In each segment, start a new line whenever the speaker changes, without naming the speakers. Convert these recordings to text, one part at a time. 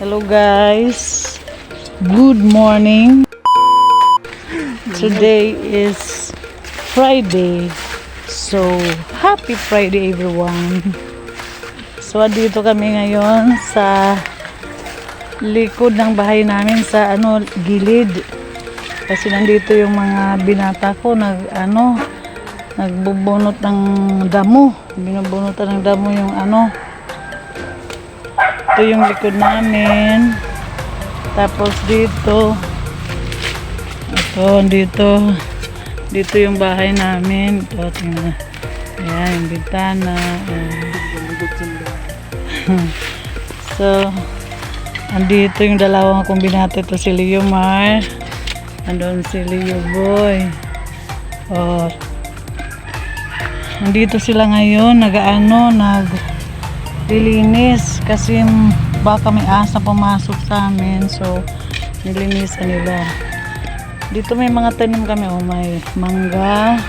Hello guys, good morning. Today is Friday, so happy Friday everyone. So dito kami ngayon sa likod ng bahay namin sa gilid, kasi nandito yung mga binata ko nagbubunot ng damo, binubunutan ng damo yung ito yung likod namin. Tapos dito dito yung bahay namin. Ito, tingnan. Ayan, yung bintana. So, andito yung dalawang akong binata. Ito si Leo Mar. Andun si Leo Boy. Oh, andito sila ngayon, naglilinis kasi baka may asa pumasok sa amin, so nilinisan nila. Dito may mga tanim kami, may mangga,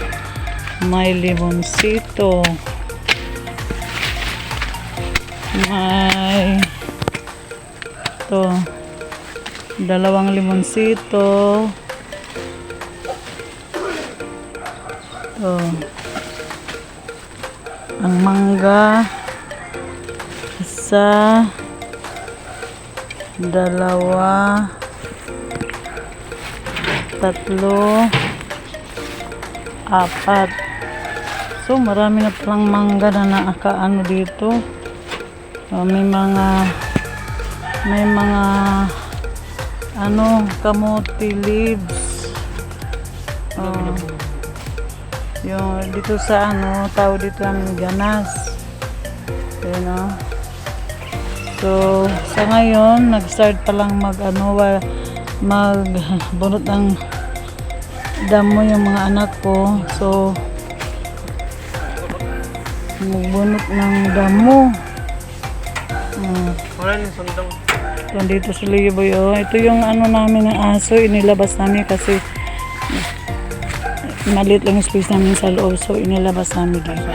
may limonsito, may dalawang limonsito, ang mangga, isa, dalawa, tatlo, apat. So marami na palang mangga na nakaano dito. May mga kamote leaves. Yung dito sa tao dito namin ganas. Ayan, so sa ngayon nag-start pa lang magbunot ng damo yung mga anak ko. So magbunot ng damo.
Wala yung sundong.
Dito sa Liboy, ito yung namin ng aso, inilabas namin kasi maliit lang yung space namin sa loob, so inilabas namin dito.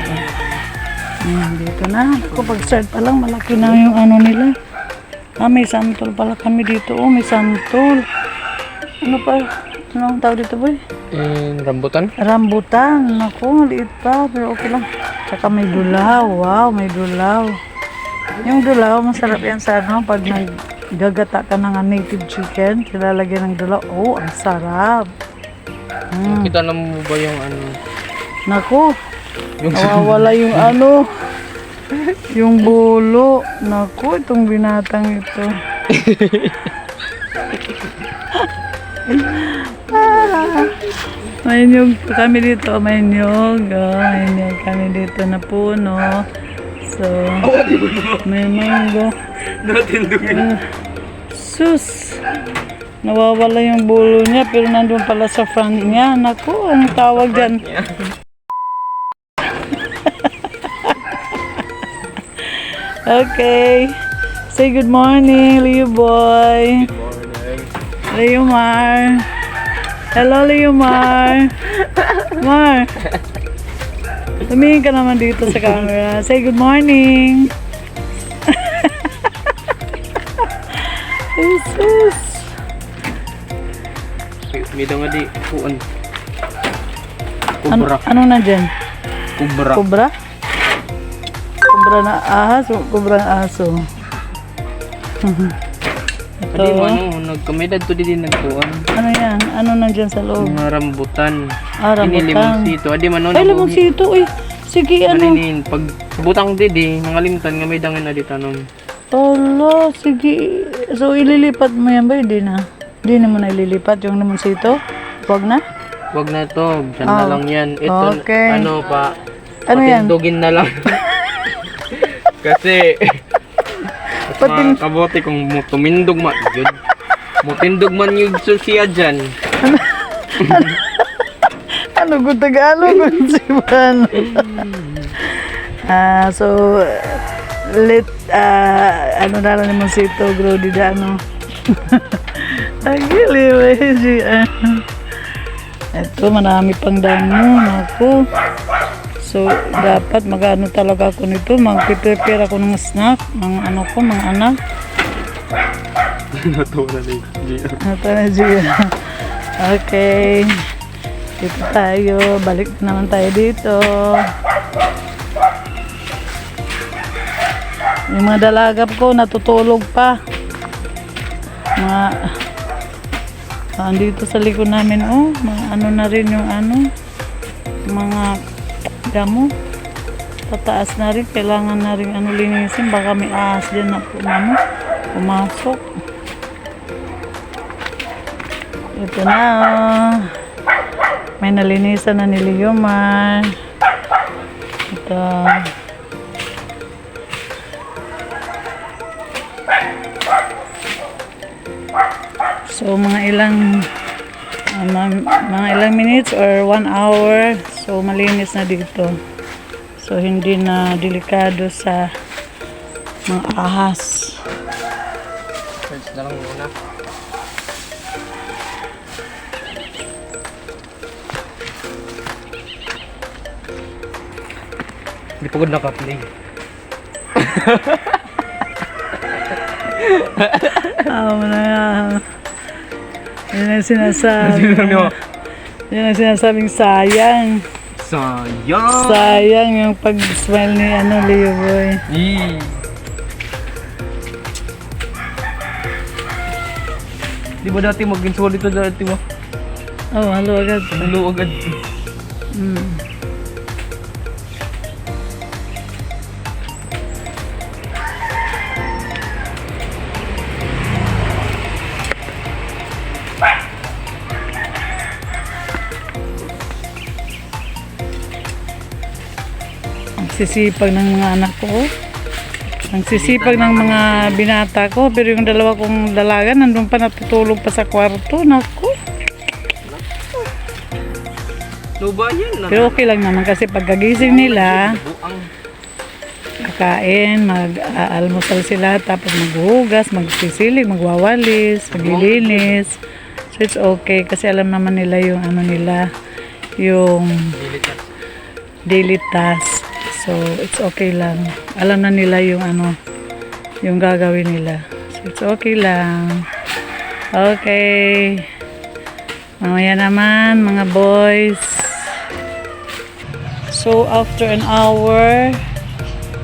Dito na. Ako pag-start pa lang, malaki na yung nila. May santol pala kami dito. May santol. Anong tawag dito, boy?
Rambutan?
Rambutan. Naku, maliit pa. Pero okay lang. Tsaka may dulaw. Wow, may dulaw. Yung dulaw, masarap yan sa pag naggagata ka ng native chicken, kilalagyan ng dulaw. Oh, ang sarap.
Kita na mo ba yung
Naku, nawawala yung yung bulo. Naku, itong binatang ito. May nyug kami dito. May nyug kami dito na puno. So, may mango. Sus! Nawawala yung bulo niya, pero nandun pala sa front niya. Naku, ang tawag dyan. Okay. Say good morning, Leo Boy.
Good morning.
Leo Mar. Hello, Leo Mar. Mar. Tumingin ka naman dito sa camera. Say good morning. Jesus.
May nga di kuan. Kubra.
Ano na dyan?
Kubra.
Kubra? Kubra na ahas o kubra na aso? Ito.
Adi mo nagkamedad to din nagkuan.
Ano yan? Ano nandyan sa loob?
Mga rambutan.
Rambutan.
Ini limonsito. Adi man
Ay, limonsito. Uy, sige,
Maninin, pag butang didi, mga limtan nga may dangin na di tanom.
Tolo, sige. So, ililipat mo yan ba? Hindi na. Hindi mo na ililipat yung limonsito? Huwag na?
Wag na to, dyan na lang yan. Ito,
okay. Ano yan?
patindugin na lang. Kasi, mas kabote kung tumindog man, yun. Mutindog man yung susiya dyan.
Ano kung Tagalog? So, na lang naman sito, grow di da, ito, marami pang damo, ako. So, dapat mag-ano talaga ako nito, mag-prepare ako ng snack, mga ano ko, mga anak.
Natuwa na din.
Ito na, Gia. Okay. Dito tayo. Balik naman tayo dito. Yung mga dalagap ko natutulog pa. Andito sa likod namin, oh. Mga ano na rin yung ano. Mga damo. Tataas na rin. Kailangan na rin ano linisin. Baka may ahas dyan na pumasok. Ito na, oh. May nalinisan na ni Leomar. Ito. So mga ilang minutes or 1 hour, so malinis na dito. So hindi na delikado sa mga ahas.
Search na lang muna. Hindi pagod naka-play.
Yan ang sinasabi. Yan ang sinasabing sayang.
Sayang!
Sayang yung pag-smile ni Leo Boy.
Di ba dati mag-install dito dati mo?
Oh, halo agad.
Halo agad.
Ang sisipag ng mga anak ko. Ang sisipag ng mga binata ko. Pero yung dalawa kong dalaga nandun pa natutulog pa sa kwarto. Naku.
Luba yan na.
Pero okay lang naman kasi pagkagising nila, kakain, mag-almusal sila, tapos maghuhugas, magsisilig, magwawalis, maglilinis. So it's okay kasi alam naman nila yung ano nila, yung daily task. So it's okay lang. Alam na nila yung ano, yung gagawin nila. So it's okay lang. Okay. Mamaya naman mga boys. So after an hour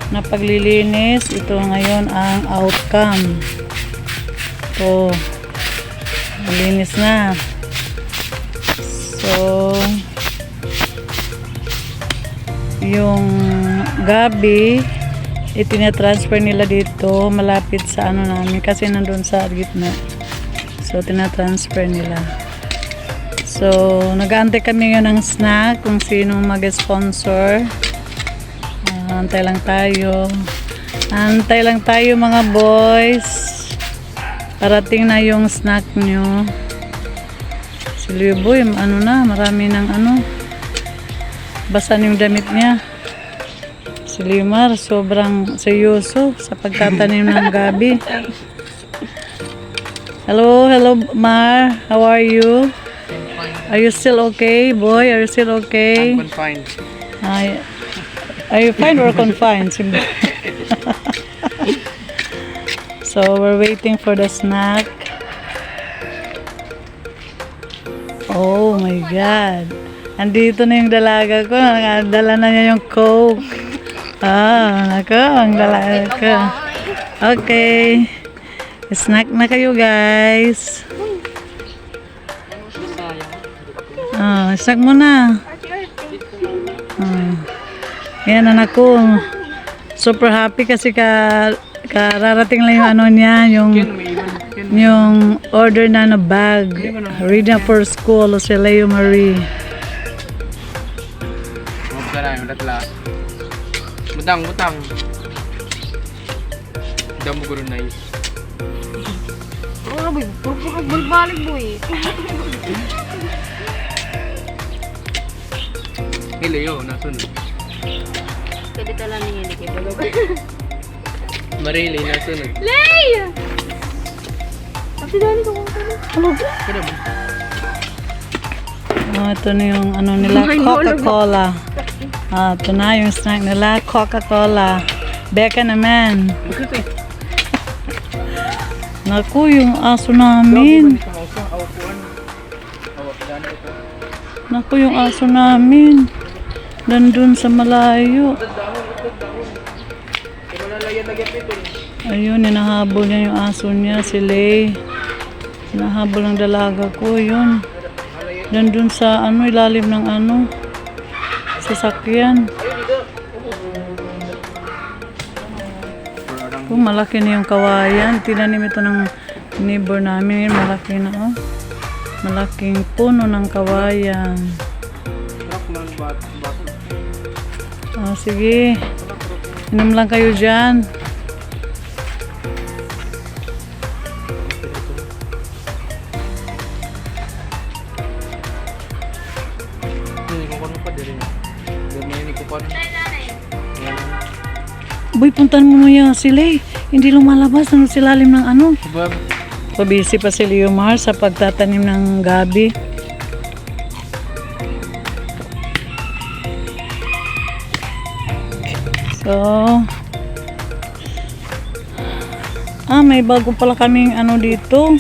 na paglilinis, ito ngayon ang outcome. So malinis na. So yung gabi itinatransfer nila dito malapit sa ano namin kasi nandun sa gitna. So tinatransfer nila. So, nag-aantay kami ngayon ng snack kung sino mag-sponsor. Antay lang tayo. Antay lang tayo mga boys. Parating na yung snack nyo. Si Liboy, ano na, marami ng ano. Basa na yung damit niya. Si Limar, sobrang seryoso sa pagtatanim ng gabi. Hello Mar, how are you? Are you still okay, boy? Are you still okay?
I'm confined.
Are you fine or confined? So, we're waiting for the snack. Oh my God. Andito na yung dalaga ko. Nakadala na niya yung Coke. Nako, ang dalaga ko. Okay. Snack na kayo, guys. Snack muna. Yan anak ko. Super happy kasi kararating lang yung ano niya, yung order na bag. Ready na for school si Leo Marie.
Butang. Damo ko rin nice.
Oh, boy, puro bulbalik boy.
Leo, nasun.
Pwede tala niya ni Kibulog.
Marili, nasun.
Lay! Kasi dali ko kung ano.
Kira mo?
Ito na yung ano nila, Coca-Cola. Ito na yung snack nila, Coca-Cola. Beka naman. Naku, yung aso namin. Naku, yung aso namin. Nandun sa malayo. Ayun, hinahabol niya yung aso niya, si Lay. Hinahabol ng dalaga ko, yun. Nandun sa ilalim ng sasakyan. Oh, malaki na yung kawayan. Tinanim ito ng neighbor namin. Malaki na, oh. Malaking puno ng kawayan. Oh, sige. Inom lang kayo dyan. Boy, puntan mo yan sila eh. Hindi lumalabas sa silalim ng Pabisi pa si Leomar sa pagtatanim ng gabi. So, may bago pala kaming dito.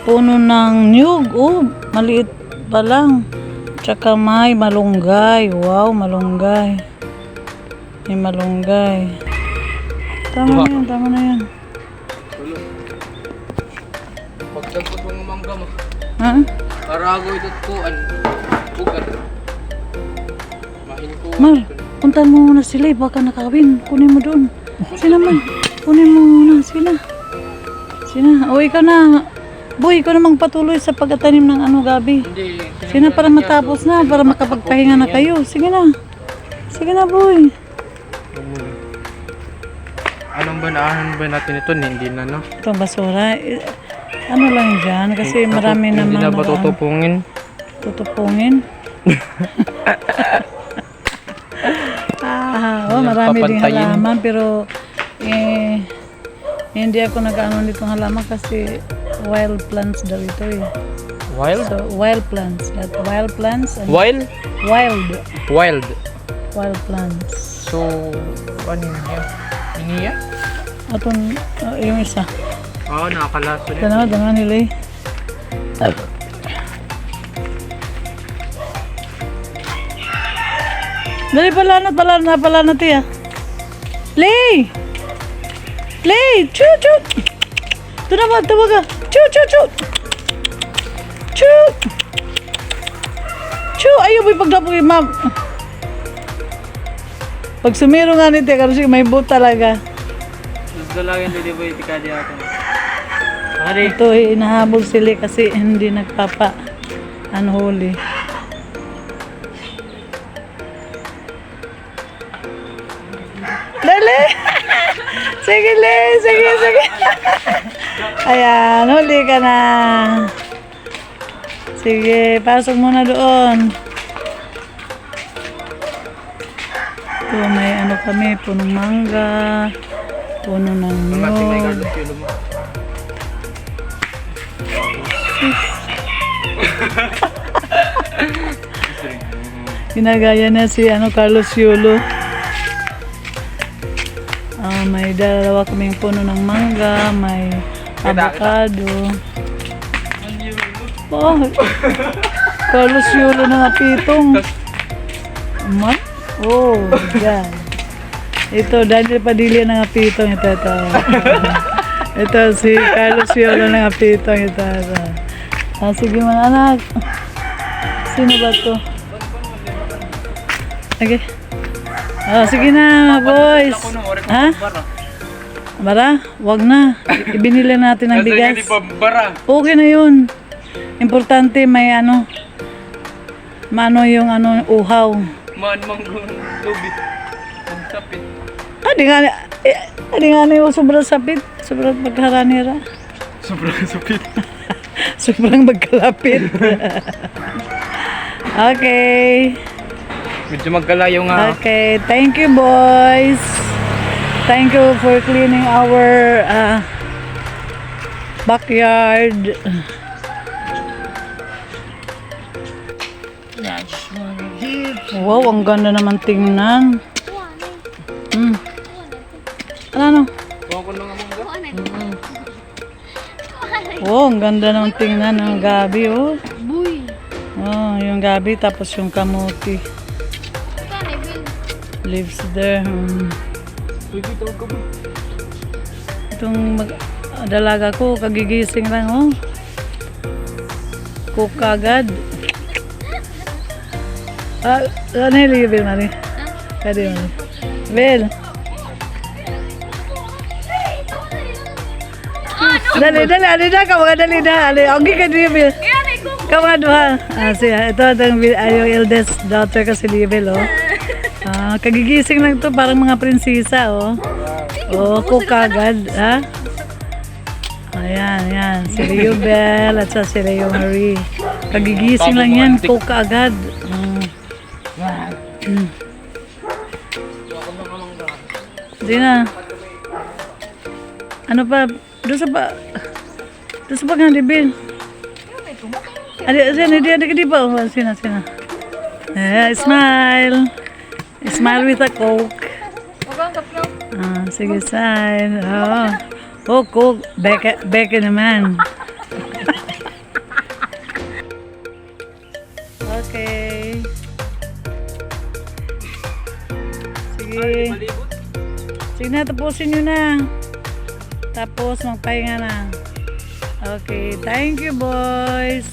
Puno ng niyog. Oh, maliit pa lang. Tsaka may malunggay. Wow, malunggay. May malunggay. Tama na yan.
Pagdagpot mga mangga mo.
Ha?
Arago ito kuan. Bugat. Mahin ko.
Mar, puntan mo muna sila eh. Baka nakawin. Kunin mo dun. Sina man. Kunin mo muna sila. O ikaw na. Boy, ikaw namang patuloy sa pagtatanim ng gabi.
Hindi.
Sina para matapos na. Para makapagpahinga na kayo. Sige na. Sige na, boy.
Anong ba natin ito? Hindi na, no?
Itong basura. Ano lang dyan. Kasi marami naman.
Hindi na ba tutupungin?
Tutupungin? Marami ding halaman. Pero, hindi ako nag-ano ditong halaman kasi wild plants daw ito eh.
Wild?
So, wild plants. Wild plants. And
Wild?
Wild
Wild.
plants.
So, ano yun? Iniya?
Atong, yung isa.
Oo, nakakalaso rin.
Dana nila eh. Dali, palanat tiya. Lay! Chu! Ito naman, tawaga. Chu! Ayaw mo ipagdapog yung ma'am. Pag sumiro nga nito, kasi may boot talaga.
Dalagan hindi ba itikadi ako?
Ito, inahabol sila kasi hindi huli. Dali! Sige. Ayan, huli ka na. Sige, pasok muna doon. Ito, may kami, punong mangga, puno ng niyog. Ginagaya na si Carlos Yulo. May dalawa kaming puno ng mangga, may avocado. Oh, Carlos Yulo na napitong. Oh, yan. Ito, Daniel Padilla na napitong. Ito. Ito, si Carlos Yulo na napitong. Ito. Sige man, anak. Sino ba to? Okay. Sige na, boys. Ha? Bara? Wag na. Ibinili natin ng bigas. Okay na yun. Importante may mano yung uhaw.
Lubi. Magsapit.
Adi nga na yung sobrang sapit. Sobrang pagkaranira.
Sobrang sapit.
Sobrang magkalapit. Okay.
Medyo magkalayo nga.
Okay. Thank you, boys. Thank you for cleaning our backyard. Wow, ang ganda naman tingnan. Ano? Oh, ang ganda ng tingnan ng gabi, oh.
Buy.
Oh, yung gabi tapos yung kamuti.
Saan ay Bill?
Lives there. Itong dalaga ko, kagigising lang, oh. Cook agad. Ano yung libre, Mari? Kadi, Mari. Bel. Dali, na ka, mga dali na. Okay ka, Bel. Kamu duha. Siya, ito yung eldest daughter ko si Libel, oh. Kagigising lang to, parang mga prinsesa, oh. Oh, cook agad, ha? Ayan. Si Libel at si Leo Marie. Kagigising lang yan, cook agad. Di na. Ano pa? Doon sa pa nga, Libel. Ada di ba? Oh, sina. Smile. Smile with a Coke. Sige, sign. Oh, Coke. Beke naman. Okay. Sige na, tapusin nyo na. Tapos, magpahinga na. Okay, thank you, boys.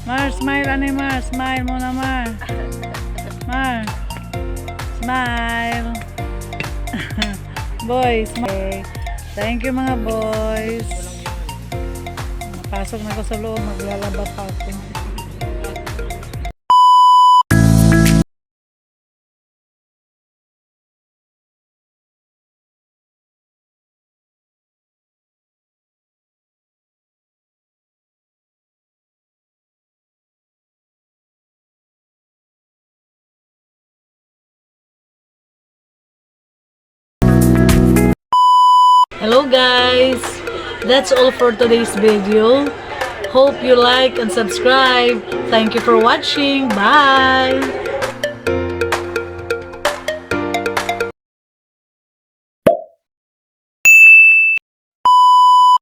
Mar, smile, Mar. Smile muna, Mar. Smile. Boys, smile. Thank you, mga boys. Pasok na ako sa loob, maglalaba pa ako. Hello guys, that's all for today's video. Hope you like and subscribe. Thank you for watching. Bye.